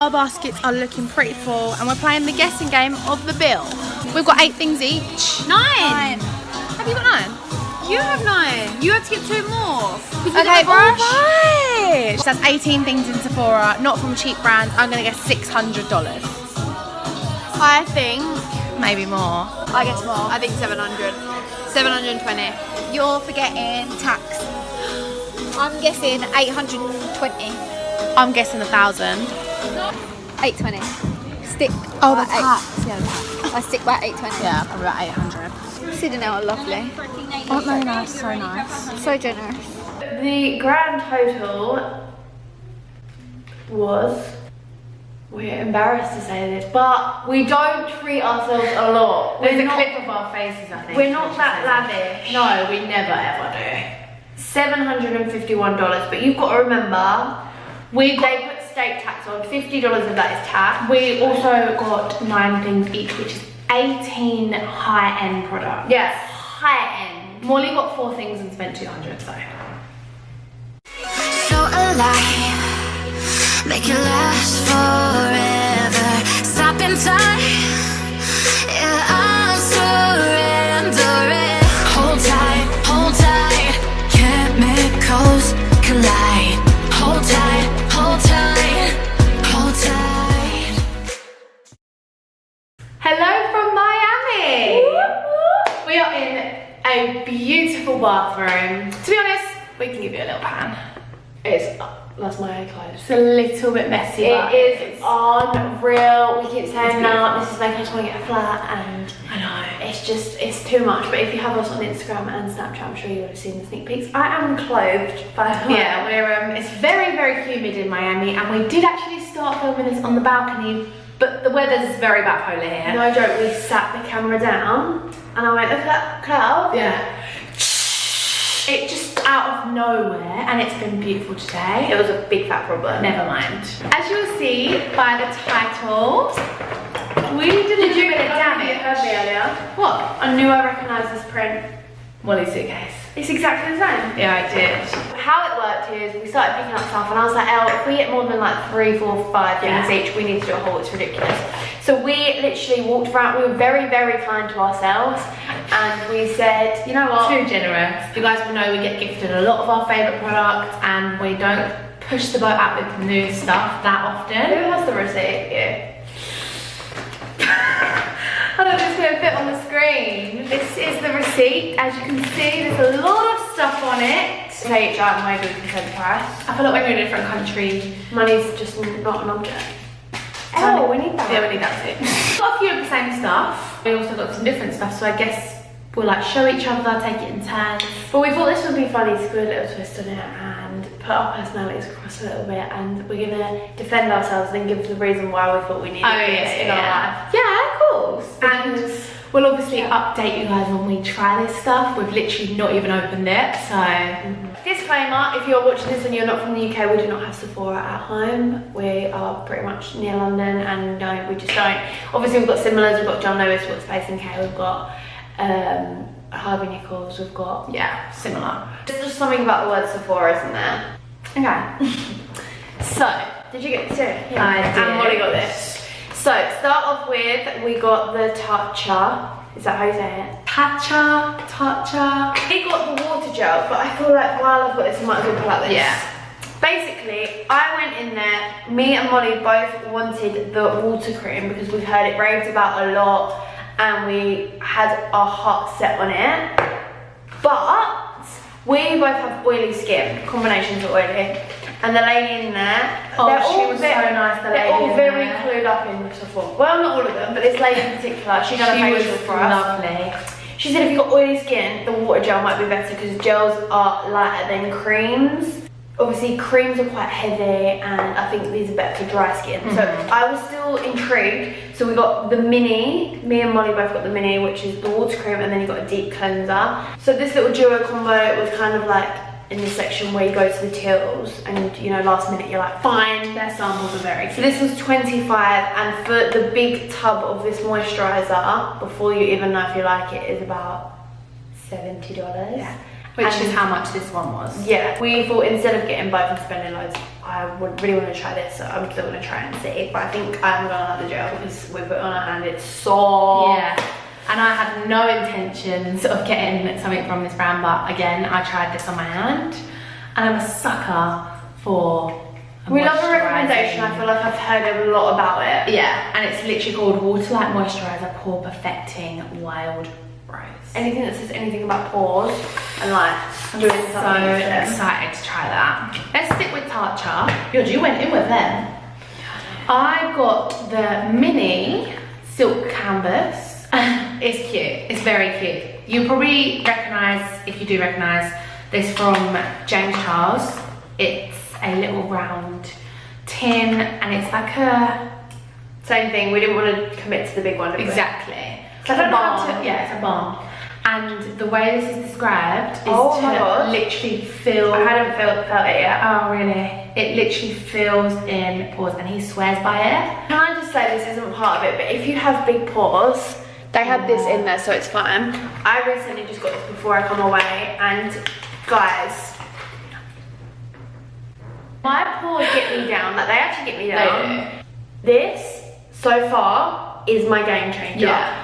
Our baskets are looking pretty full and we're playing the guessing game of the bill. We've got 8 things each. 9. Have you got 9? You have 9. You have to get 2 more. Okay, alright. That's 18 things in Sephora, not from cheap brands. I'm gonna guess $600. I think Maybe more. I guess more. I think 700. 720. You're forgetting tax. I'm guessing 820. I'm guessing 1,000. 820. Stick. Oh, the by tax. Yeah, the tax. I stick by 820. Yeah, probably about 800. SYD and ELL are lovely. Aren't they nice? So nice. So generous. The grand total was, we're embarrassed to say this, but we don't treat ourselves a lot. There's a clip of our faces, I think. We're not that lavish. No, we never ever do. $751, but you've got to remember, they put state tax on, $50 of that is tax. We also got 9 things each, which is 18 high-end products. Yes. High-end. Molly got 4 things and spent 200, so. So alive, make it last forever. Stop in time, yeah, I'm surrendering. Hold tight, chemicals collide. Hold tight, hold tight, hold tight. Hello from Miami. We are in a beautiful bathroom. To be honest, we can give you a little pan. That's my clothes. It's a little bit messy. It is unreal. We keep saying now this is making us want to get a flat, and I know it's too much. But if you have us on Instagram and Snapchat, I'm sure you would have seen the sneak peeks. I am clothed, by the way. Yeah, we're it's very, very humid in Miami, and we did actually start filming this on the balcony, but the weather's very bipolar here. No joke, we sat the camera down and I went, look at that cloud. Yeah. It just out of nowhere, and it's been beautiful today. It was a big fat problem. Never mind. As you'll see by the title, we did a little bit of damage. You heard me earlier. What? I knew I recognised this print. Molly's suitcase. It's exactly the same. Yeah, I did. How it worked is we started picking up stuff and I was like, Elle, if we get more than like 3, 4, 5 things each, we need to do a haul, it's ridiculous. So we literally walked around, we were very, very kind to ourselves, and we said, you know what? Too generous. You guys will know we get gifted a lot of our favourite products, and we don't push the boat out with new stuff that often. Who has the receipt? Yeah. I don't know if it's going to fit on the screen. This is the receipt. As you can see, there's a lot of stuff on it. Pay each item maybe with consent price. I feel like when you're in a different country, Money's just not an object. Oh, we need that. Yeah, we need that too. Got a few of the same stuff. We also got some different stuff, so I guess we'll like show each other, take it in turns. But we thought this would be funny to put a little twist on it and put our personalities across a little bit, and we're gonna defend ourselves and give the reason why we thought we needed this in our life. Yeah, of course. And we'll obviously update you guys when we try this stuff. We've literally not even opened it, so. Disclaimer, if you're watching this and you're not from the UK, we do not have Sephora at home. We are pretty much near London, and no, we just don't. Obviously we've got similars, we've got John Lewis, we've got Space NK, we've got Harvey Nichols, we've got, yeah, similar. There's just something about the word Sephora, isn't there? Okay. So, did you get this too? Yeah, I did. And Molly got this. So, start off with, we got the TATCHA. Is that how you say it? TATCHA. We got the water gel, but I feel like while I've got this, I might as well pull out this. Yeah. Basically, I went in there, me and Molly both wanted the water cream because we've heard it raved about a lot, and we had our heart set on it. But we both have oily skin, combinations of oily. And the lady in there, they're all so nice, the lady they're all in very there. clued up in Sephora. Well, not all of them, but this lady in particular, she done a facial for us. Lovely. She said if you've got oily skin, the water gel might be better because gels are lighter than creams. Obviously, creams are quite heavy, and I think these are better for dry skin. So I was still intrigued. So we got the mini. Me and Molly both got the mini, which is the water cream, and then you got a deep cleanser. So this little duo combo was kind of like in the section where you go to the tills, and you know, last minute you're like, fine. Their samples are very So this was 25, and for the big tub of this moisturizer, before you even know if you like it, is about $70. Yeah. Which is how much this one was. Yeah, we thought instead of getting both and spending loads, I would really want to try this, so I'm still going to try and see. But I think I'm going to like the gel because we put it on our hand, it's soft. Yeah. And I had no intentions of getting something from this brand, but again, I tried this on my hand, and I'm a sucker for We love a recommendation. I feel like I've heard a lot about it. Yeah, and it's literally called Water Light Moisturiser Pore Perfecting Wild Rose. Anything that says anything about pores and like I'm doing so something. excited to try that. Let's stick with TATCHA. You went in with them. I got the mini silk canvas. It's cute. It's very cute. You probably recognise, if you do recognise, this from James Charles. It's a little round tin, and it's like a Same thing, we didn't want to commit to the big one, did we? exactly. It's like a balm. Yeah, it's a balm. And the way this is described is Oh my God. literally fill. I hadn't felt it yet. Oh really? It literally fills in pores, and he swears by it. Can I just say, this isn't part of it, but if you have big pores, they have this in there, so it's fine. I recently just got this before I come away, and guys, my pores get me down. Like, they actually get me down. This, so far, is my game changer. Yeah.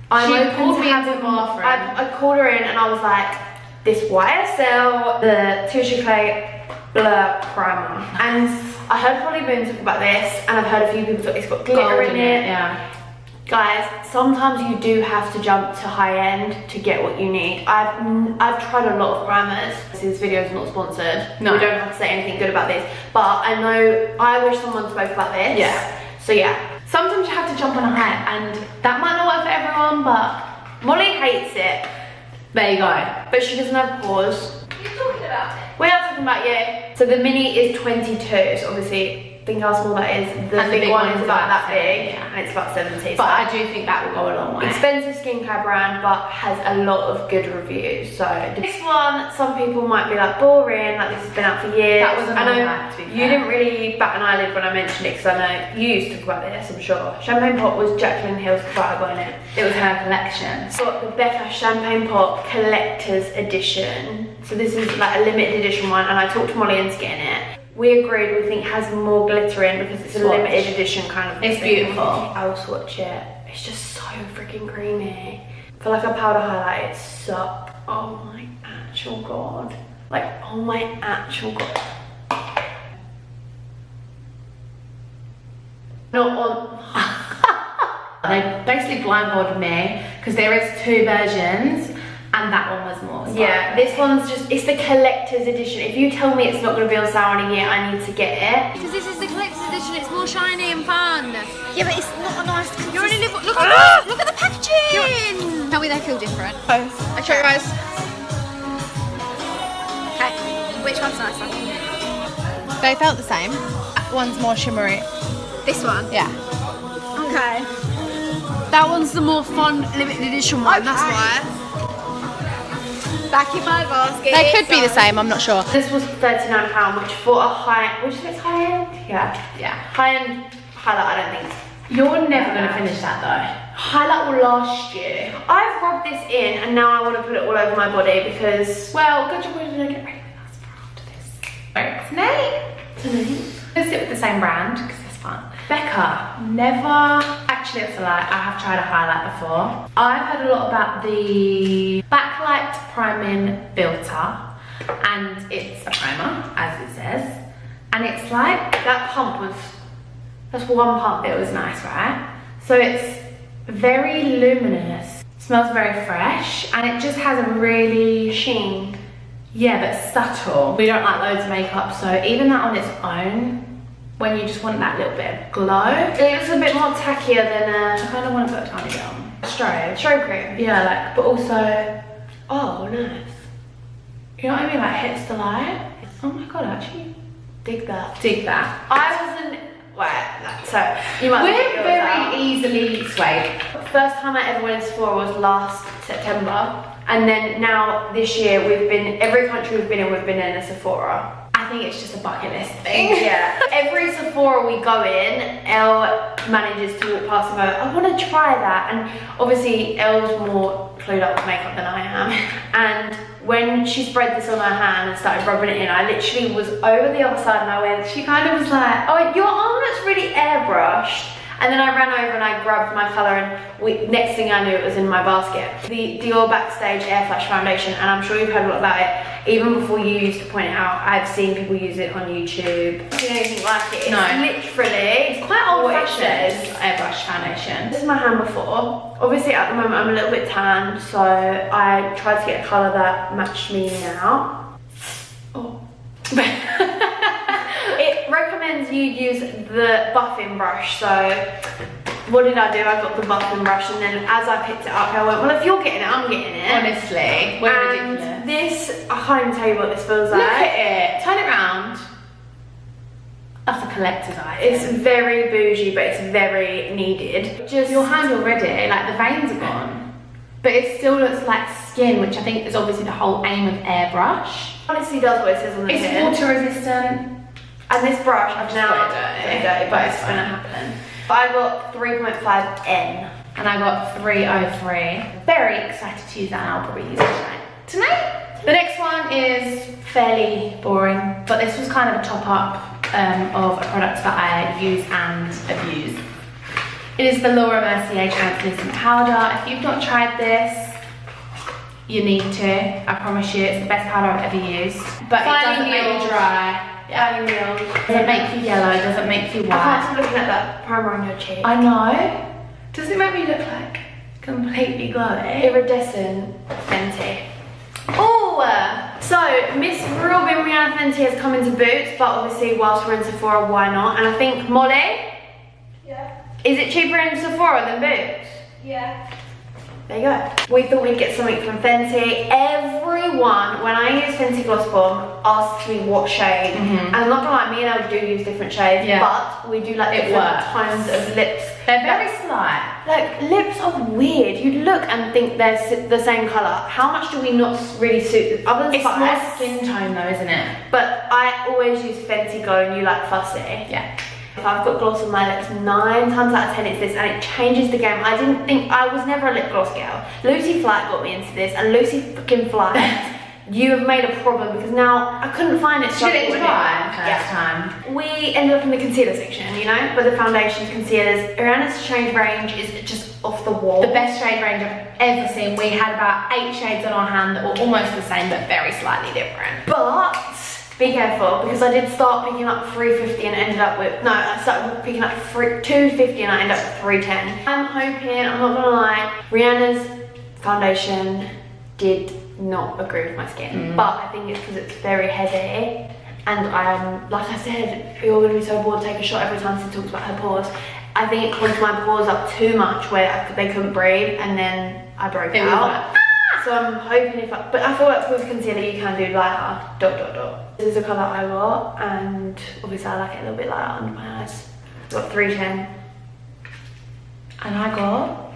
I'm She open pulled to me into having the bathroom. I called her in and I was like, this YSL, the Tissue Clay Blur Primer. And I heard Holly Boone talk about this, and I've heard a few people talk, it's got glitter in it. Yeah. Guys, sometimes you do have to jump to high end to get what you need. I've tried a lot of primers. This video is not sponsored. No. We don't have to say anything good about this. But I know, I wish someone spoke about this. Yeah. So yeah. Sometimes you have to jump on a hype, and that might not work for everyone, but Molly hates it, there you go. but she doesn't have pores. You're talking about it. We are talking about you. So the mini is 22, so obviously think how small that is. The And the big big one one's is about that 70, big, yeah. and it's about 70. But I do think that will go a long way. Expensive skincare brand, but has a lot of good reviews. So this one, some people might be like boring, like this has been out for years. That was a I know hype, to be you fair. didn't really bat an eyelid when I mentioned it, because I know you used to talk about this, I'm sure. Champagne Pop was Jacqueline Hill's vibe on it. It was her collection. So got the BECCA Champagne Pop Collector's Edition. So this is like a limited edition one, and I talked to Molly into getting it. We agreed, we think it has more glitter in because it's a Swatch. limited edition kind of It's thing. beautiful. I'll swatch it. It's just so freaking creamy. For like a powder highlight, it's so, oh my actual god. Like, oh my actual god. Not on. They basically blindfolded me because there is 2 versions, and that one was more. So Yeah, this one's just, it's the collector's edition. If you tell me it's not going to be on sale in a year, I need to get it. Because this is the collector's edition, it's more shiny and fun. Yeah, but it's not a nice. You're only look at the packaging. Tell me they feel different. I show you guys. Okay, which one's nicer? They felt the same. That one's more shimmery. This one. Yeah. Okay. That one's the more fun limited edition one, that's why. Back in my basket. They could be the same, I'm not sure. This was £39, which for a high, would you say it's high end? Yeah. High end highlight, I don't think. You're never going to finish that though. Highlight will last you. I've rubbed this in, and now I want to put it all over my body because, Well, good job we're going to get ready with us for after this. Right, tonight. Let's sit with the same brand because it's fun. BECCA, never, actually it's a lie, I have tried a highlight before. I've heard a lot about the Backlight Priming Builder, and it's a primer, as it says. And it's like, that pump was, that's one pump. it was nice, right? So it's very luminous, smells very fresh, and it just has a really Sheen. yeah, but subtle. We don't like loads of makeup, so even that on its own, when you just want that little bit of glow, It looks a bit more tackier than I kind of want to put a tiny bit on. Strobe. strobe cream. Yeah, like, but also, Oh, nice. you know what I mean? Like, hits the light. Oh my god, actually, Dig that. dig that. I wasn't, so you might We're think yours out. very easily swayed. First time I ever went to Sephora was last September, and then now this year every country we've been in a Sephora. I think it's just a bucket list thing. Yeah. Every Sephora we go in, Elle manages to walk past and go, I want to try that. And obviously, Elle's more clued up with makeup than I am. And when she spread this on her hand and started rubbing it in, I literally was over the other side and I went, she kind of was like, oh, your arm looks really airbrushed. And then I ran over and I grabbed my colour and next thing I knew it was in my basket. The Dior Backstage Air Flash Foundation, and I'm sure you've heard a lot about it. Even before you used to point it out, I've seen people use it on YouTube. I don't see anything like it. No. It's literally, it's quite old fashioned. Airbrush foundation. This is my hand before. Obviously at the moment I'm a little bit tan, so I tried to get a colour that matched me now. Oh. It recommends you use the buffing brush, so what did I do? I got the buffing brush and then as I picked it up I went, well if you're getting it, I'm getting it. Honestly, we're and ridiculous. This, I can't even tell you what this feels like. Look at it, turn it round. That's a collector's item. It's very bougie, but it's very needed. Just your hand already, like the veins are gone. But it still looks like skin, which I think is obviously the whole aim of airbrush. Honestly does what it says on the tin. It's water resistant. And this brush, I've now got it dirty, but it's gonna happen. I got 3.5N. And I got 303. Very excited to use that, and I'll probably use it tonight. The next one is fairly boring, but this was kind of a top up of a product that I use and abuse. It is the Laura Mercier Translucent Powder. If you've not tried this, you need to. I promise you, it's the best powder I've ever used. But it doesn't make you dry. Yeah. It doesn't make you yellow, it doesn't make you white. I can't stop looking at that primer on your cheek. I know. Does it make me look like completely glowy? Iridescent Fenty. Oh, so Miss Robin Rihanna Fenty has come into Boots, but obviously whilst we're in Sephora, why not? And I think Molly. Yeah. Is it cheaper in Sephora than Boots? Yeah. There you go. We thought we'd get something from Fenty. Everyone, when I use Fenty Gloss Bomb, asks me what shade. And I'm not gonna lie, me and Elle do use different shades, but we do like different tones of lips. They're very slight. Like, lips are weird. You look and think they're the same colour. How much do we not really suit? Other than It's more spice. skin tone though, isn't it? But I always use Fenty Glow and you like Fussy. Yeah. If I've got gloss on my lips, 9 times out of 10 it's this, and it changes the game. I was never a lip gloss girl. Lucy Flight got me into this, and Lucy fucking Flight, you have made a problem because now I couldn't find it. She didn't try first time. We ended up in the concealer section, you know, but the foundations, concealers. Ariana's shade range is just off the wall. The best shade range I've ever seen. We had about 8 shades on our hand that were almost the same but very slightly different. But be careful, because I did start picking up 350 and ended up with, no, I started picking up 250 and I ended up with 310. I'm hoping, I'm not gonna lie, Rihanna's foundation did not agree with my skin, but I think it's because it's very heavy, and I'm, like I said, you're gonna be so bored to take a shot every time she talks about her pores. I think it clogged my pores up too much where they couldn't breathe, and then I broke out. So I'm hoping but I feel like with concealer you can do lighter, ... This is the colour I got, and obviously I like it a little bit lighter under my eyes. Got 310. And I got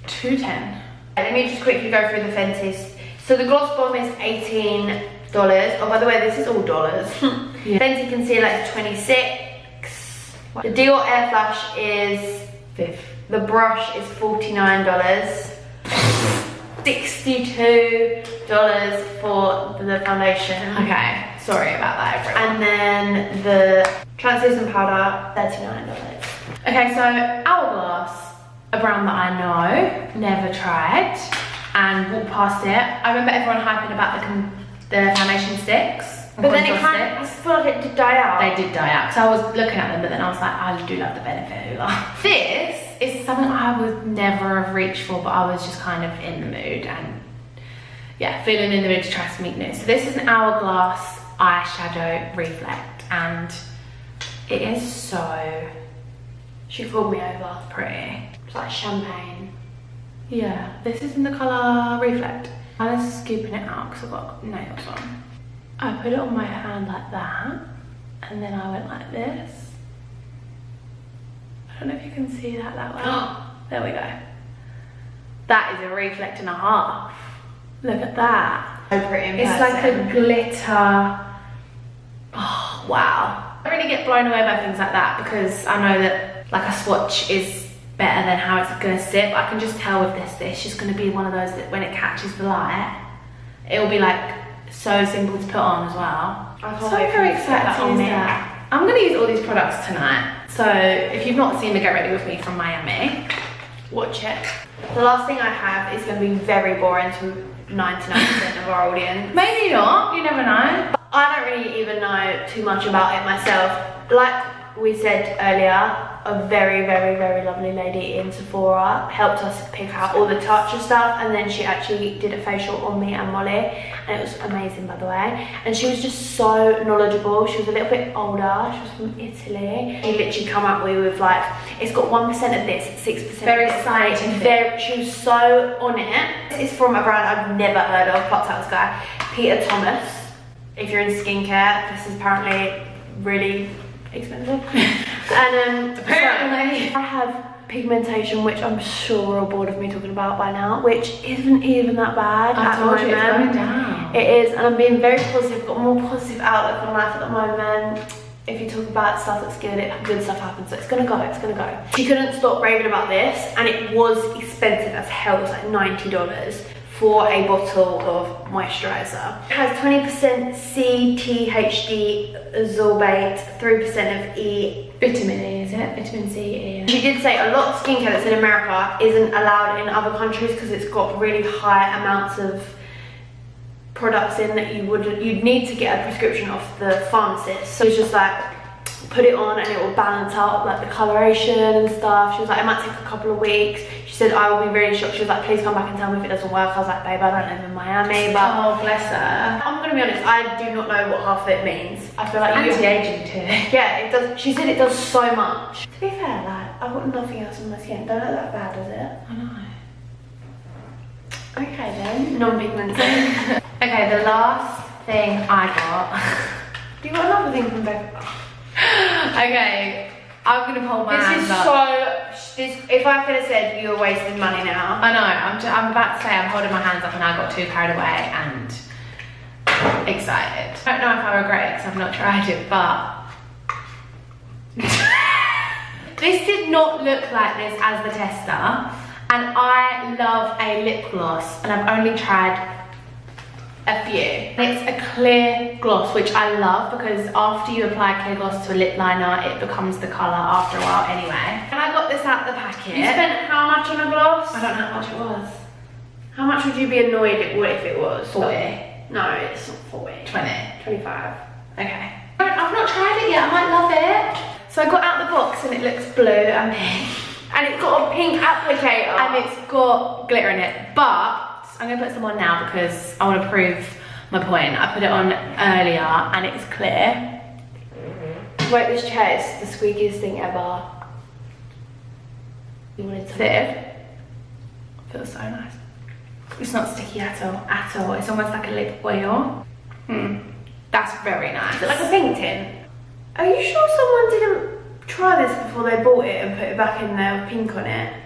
210. Let me just quickly go through the Fenty's. So the Gloss Bomb is $18. Oh, by the way, this is all dollars. Fenty Concealer is 26. The Dior Air Flash is 5. The brush is $49. $62 for the foundation. Okay, sorry about that, everyone. And then the translucent powder, $39. Okay, so Hourglass, a brand that I know, never tried, and walked past it. I remember everyone hyping about the foundation sticks. But then it kind of, I feel like it did die out. They did die out, because I was looking at them, but then I was like, I do love the benefit hoola. This is something I would never have reached for, but I was just kind of in the mood, and yeah, feeling in the mood to try something new. So this is an Hourglass eyeshadow reflect, and it is so, she called me over. Pretty. It's like champagne. Yeah, this is in the colour Reflect. I was scooping it out because I've got nails on. I put it on my hand like that, and then I went like this. I don't know if you can see that well. There we go. That is a Reflect and a half. Look at that. So pretty in It's person. like a glitter. Oh, wow. I really get blown away by things like that because I know that like a swatch is better than how it's gonna sit, but I can just tell with this, it's just gonna be one of those that when it catches the light, it'll be like so simple to put on as well. I'm very excited to use that. I'm gonna use all these products tonight. So if you've not seen the Get Ready With Me from Miami, watch it. The last thing I have is going to be very boring to 99% of our audience. Maybe not, you never know. I don't really even know too much about it myself. Like we said earlier, a very, very, very lovely lady in Sephora helped us pick out all the TATCHA stuff, and then she actually did a facial on me and Molly, and it was amazing, by the way. And she was just so knowledgeable. She was a little bit older. She was from Italy. She literally come up with like, it's got 1% of this, 6% very scientific. She was so on it. It's from a brand I've never heard of, plucked out this guy, Peter Thomas. If you're in skincare, this is apparently really expensive. And apparently I have pigmentation, which I'm sure we're all bored of me talking about by now, which isn't even that bad at the moment. It's going down. It is, and I'm being very positive, got a more positive outlook on life at the moment. If you talk about stuff that's good, good stuff happens, so it's gonna go, it's gonna go. She couldn't stop raving about this, and it was expensive as hell. It was like $90 for a bottle of moisturizer. It has 20% CTHD sorbate, 3% of E. Vitamin E, is it? Vitamin C, E. She did say a lot of skincare that's in America isn't allowed in other countries because it's got really high amounts of products in that you'd need to get a prescription off the pharmacist. So it's just like, put it on and it will balance out like the coloration and stuff. She was like, it might take a couple of weeks. She said, I will be really shocked. She was like, please come back and tell me if it doesn't work. I was like, babe, I don't live in Miami, but oh, bless her. I'm gonna be honest, I do not know what half of it means. I feel like anti-aging too. Yeah, it does. She said it does so much. To be fair, like, I've got nothing else on my skin. Don't look that bad, does it? I know. Okay then, non-pigmented. Okay, the last thing I got. Do you want another thing from BECCA? Okay, I'm gonna hold my hands up. If I could have said you were wasting money now. I know, I'm about to say I'm holding my hands up and I got too carried away and excited. I don't know if I regret it because I've not tried it, but this did not look like this as the tester, and I love a lip gloss and I've only tried a few. It's a clear gloss, which I love because after you apply clear gloss to a lip liner, it becomes the colour after a while anyway. And I got this out the packet. You spent how much on a gloss? I don't know how much it was. How much would you be annoyed if it was? 40. No, it's not 40. 20. 25. Okay. I've not tried it yet, I might love it. So I got out the box and it looks blue and pink. And it's got a pink applicator. And it's got glitter in it, but I'm gonna put some on now because I want to prove my point. I put it on earlier and it's clear. Wait, this chair is the squeakiest thing ever. You wanted to It feels so nice. It's not sticky at all, It's almost like a lip oil. That's very nice. Is it like a pink tin? Are you sure someone didn't try this before they bought it and put it back in there with pink on it?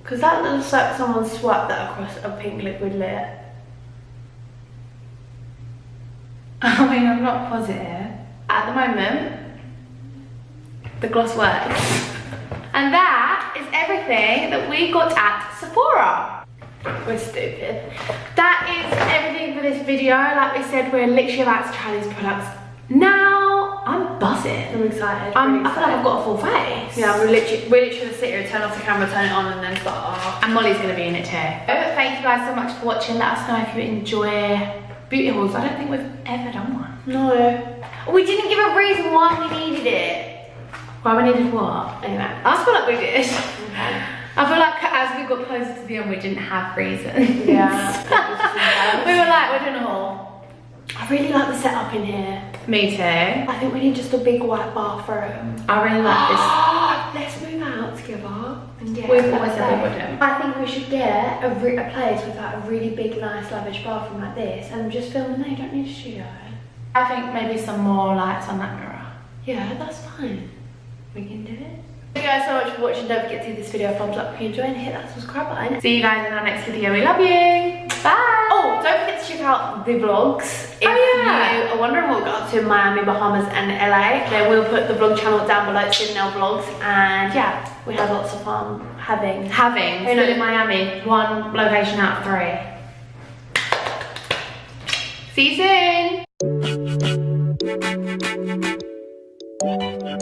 Because that looks like someone swapped that across a pink liquid lip. I mean, I'm not positive. At the moment, the gloss works. And that is everything that we got at Sephora. We're stupid. That is everything for this video. Like we said, we're literally about to try these products. Now, I'm buzzing. I'm excited. I feel like I've got a full face. Yeah, we're literally gonna sit here, turn off the camera, turn it on, and then start. And Molly's gonna be in it too. Thank you guys so much for watching. Let us know if you enjoy beauty hauls. I don't think we've ever done one. No. We didn't give a reason why we needed it. Why we needed what? Anyway, I feel like we did. Okay. I feel like as we got closer to the end, we didn't have reasons. Yeah. We were like, we're doing a haul. I really like the setup in here. Me too. I think we need just a big white bathroom. I really like Let's move out together and get. We've always said we wouldn't. I think we should get a place with like a really big, nice, lavish bathroom like this, and just film in there. You don't need a studio. I think maybe some more lights on that mirror. Yeah, that's fine. We can do it. Thank you guys so much for watching. Don't forget to give this video a thumbs up if you enjoyed and hit that subscribe button. See you guys in our next video. We love you. Bye. Oh, don't forget to check out the vlogs. If you are wondering what we got up to in Miami, Bahamas and LA, then we'll put the vlog channel down below, SYD and ELL vlogs. And yeah, we had lots of fun having still in Miami, 1 location out of 3. See you soon.